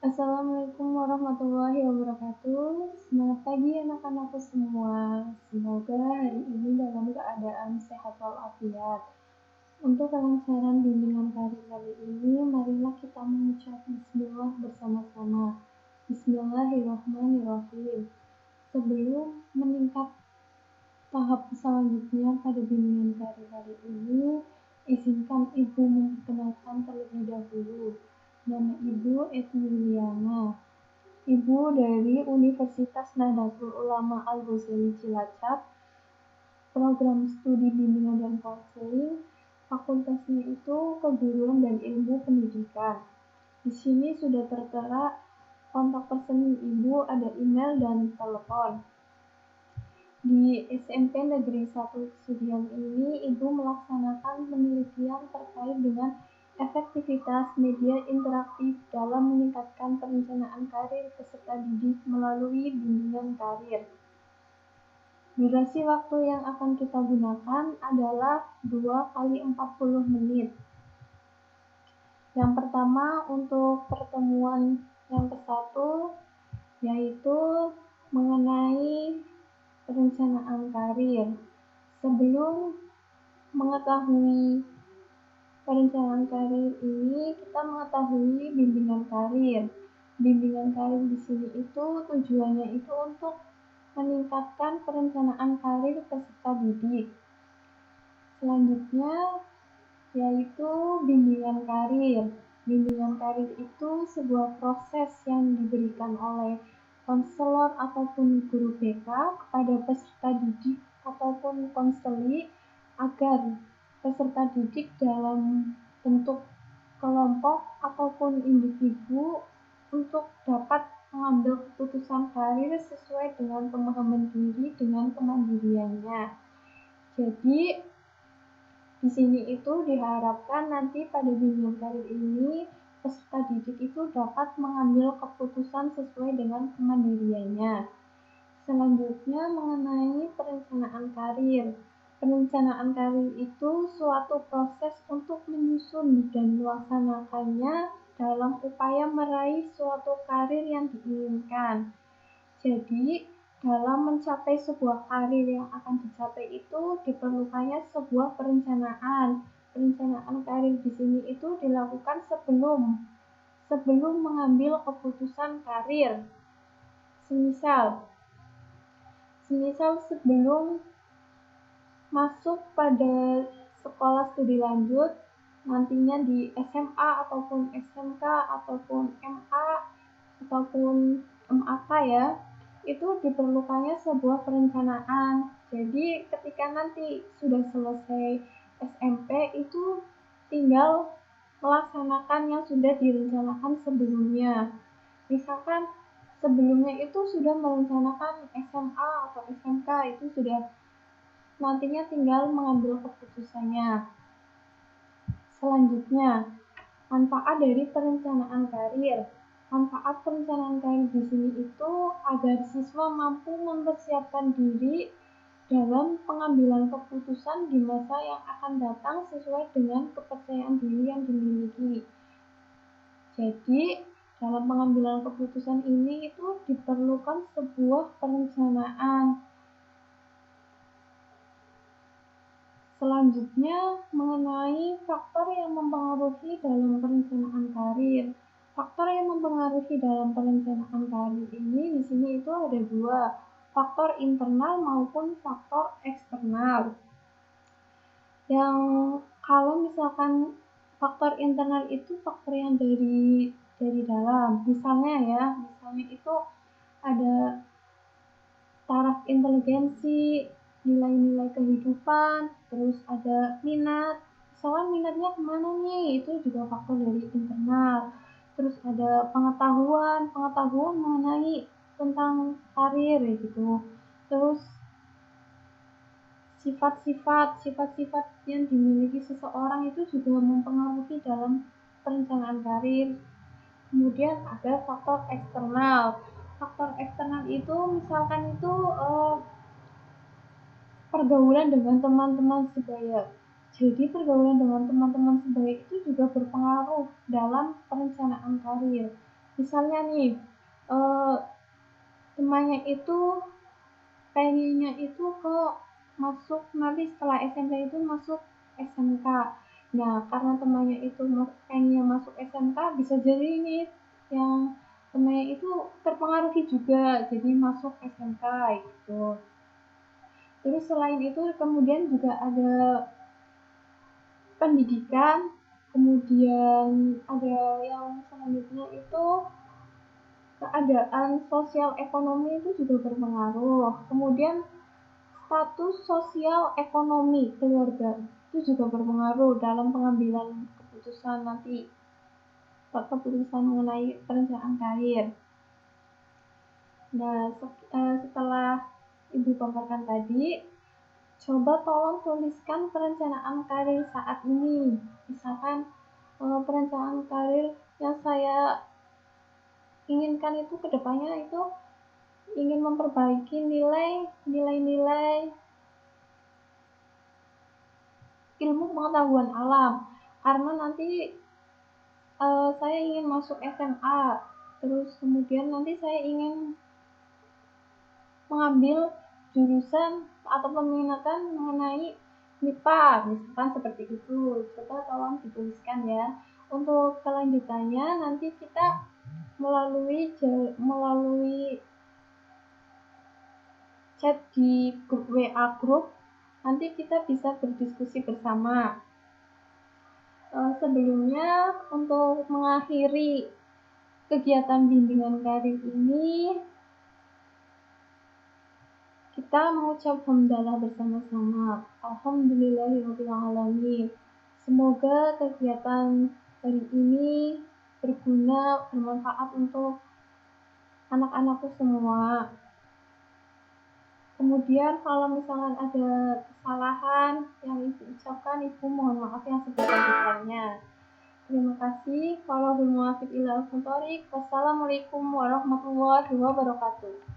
Assalamualaikum warahmatullahi wabarakatuh. Selamat pagi anak-anakku semua. Semoga hari ini dalam keadaan sehat walafiat. Untuk kelancaran bimbingan karir kali ini, marilah kita mengucap bismillah bersama-sama. Bismillahirrahmanirrahim. Sebelum meningkat tahap selanjutnya pada bimbingan karir kali ini, izinkan Ibu memperkenalkan terlebih dahulu. Nama Ibu Eti Yuliana. Ibu dari Universitas Nahdlatul Ulama Al-Ghazali Cilacap, program studi bimbingan dan konseling, fakultasnya itu keguruan dan ilmu pendidikan. Di sini sudah tertera kontak person Ibu, ada email dan telepon. Di SMP Negeri 1 Sudiang ini, Ibu melaksanakan penelitian terkait dengan efektivitas media interaktif dalam meningkatkan perencanaan karir peserta didik melalui bimbingan karir. Durasi waktu yang akan kita gunakan adalah 2 kali 40 menit. Yang pertama untuk pertemuan yang ke-1 yaitu mengenai perencanaan karir. Sebelum mengetahui perencanaan karir ini, kita mengetahui bimbingan karir. Bimbingan karir di sini itu tujuannya itu untuk meningkatkan perencanaan karir peserta didik. Selanjutnya yaitu bimbingan karir. Bimbingan karir itu sebuah proses yang diberikan oleh konselor ataupun guru BK kepada peserta didik ataupun konseli agar peserta didik dalam bentuk kelompok ataupun individu untuk dapat mengambil keputusan karir sesuai dengan pemahaman diri dengan kemandiriannya. Jadi di sini itu diharapkan nanti pada bimbingan karir ini peserta didik itu dapat mengambil keputusan sesuai dengan kemandiriannya. Selanjutnya mengenai perencanaan karir. Perencanaan karir itu suatu proses untuk menyusun dan melaksanakannya dalam upaya meraih suatu karir yang diinginkan. Jadi, dalam mencapai sebuah karir yang akan dicapai itu diperlukannya sebuah perencanaan. Perencanaan karir di sini itu dilakukan sebelum mengambil keputusan karir. Semisal sebelum masuk pada sekolah studi lanjut, nantinya di SMA ataupun SMK ataupun MA ataupun MAK ya, itu diperlukannya sebuah perencanaan. Jadi ketika nanti sudah selesai SMP itu tinggal melaksanakan yang sudah direncanakan sebelumnya. Misalkan sebelumnya itu sudah merencanakan SMA atau SMK, itu sudah nantinya tinggal mengambil keputusannya. Selanjutnya, manfaat dari perencanaan karir. Manfaat perencanaan karir di sini itu agar siswa mampu mempersiapkan diri dalam pengambilan keputusan di masa yang akan datang sesuai dengan kepercayaan diri yang dimiliki. Jadi, dalam pengambilan keputusan ini itu diperlukan sebuah perencanaan. Selanjutnya, mengenai faktor yang mempengaruhi dalam perencanaan karir. Faktor yang mempengaruhi dalam perencanaan karir ini di sini itu ada 2, faktor internal maupun faktor eksternal. Yang kalau misalkan faktor internal itu faktor yang dari dalam. Misalnya itu ada taraf inteligensi, nilai-nilai kehidupan, terus ada minat. Misalnya minatnya kemana nih, itu juga faktor dari internal. Terus ada pengetahuan mengenai tentang karir gitu. Terus sifat-sifat yang dimiliki seseorang itu juga mempengaruhi dalam perencanaan karir. Kemudian ada faktor eksternal. Faktor eksternal itu misalkan itu pergaulan dengan teman-teman sebaya. Jadi pergaulan dengan teman-teman sebaya itu juga berpengaruh dalam perencanaan karir. Misalnya nih, temannya itu pengennya itu masuk nanti setelah SMP itu masuk SMK. Nah, karena temannya itu pengennya masuk SMK, bisa jadi ini yang temannya itu terpengaruhi juga jadi masuk SMK gitu. Terus selain itu kemudian juga ada pendidikan, kemudian ada yang selanjutnya itu keadaan sosial ekonomi itu juga berpengaruh. Kemudian status sosial ekonomi keluarga itu juga berpengaruh dalam pengambilan keputusan nanti, keputusan mengenai perencanaan karir. Nah, setelah Ibu paparkan tadi, coba tolong tuliskan perencanaan karir saat ini. Misalkan perencanaan karir yang saya inginkan itu kedepannya itu ingin memperbaiki nilai-nilai ilmu pengetahuan alam, karena nanti saya ingin masuk SMA, terus kemudian nanti saya ingin mengambil jurusan atau peminatan mengenai MIPA, misalkan seperti itu. Coba tolong dituliskan ya. Untuk kelanjutannya nanti kita melalui chat di grup WA grup, nanti kita bisa berdiskusi bersama. Sebelumnya untuk mengakhiri kegiatan bimbingan karir ini, kita mengucap hamdalah bersama-sama. Alhamdulillahirrahmanirrahim. Semoga kegiatan hari ini berguna, bermanfaat untuk anak-anakku semua. Kemudian kalau misalkan ada kesalahan yang Ibu ucapkan, Ibu mohon maaf yang sebesar-besarnya. Terima kasih. Wassalamualaikum warahmatullahi wabarakatuh.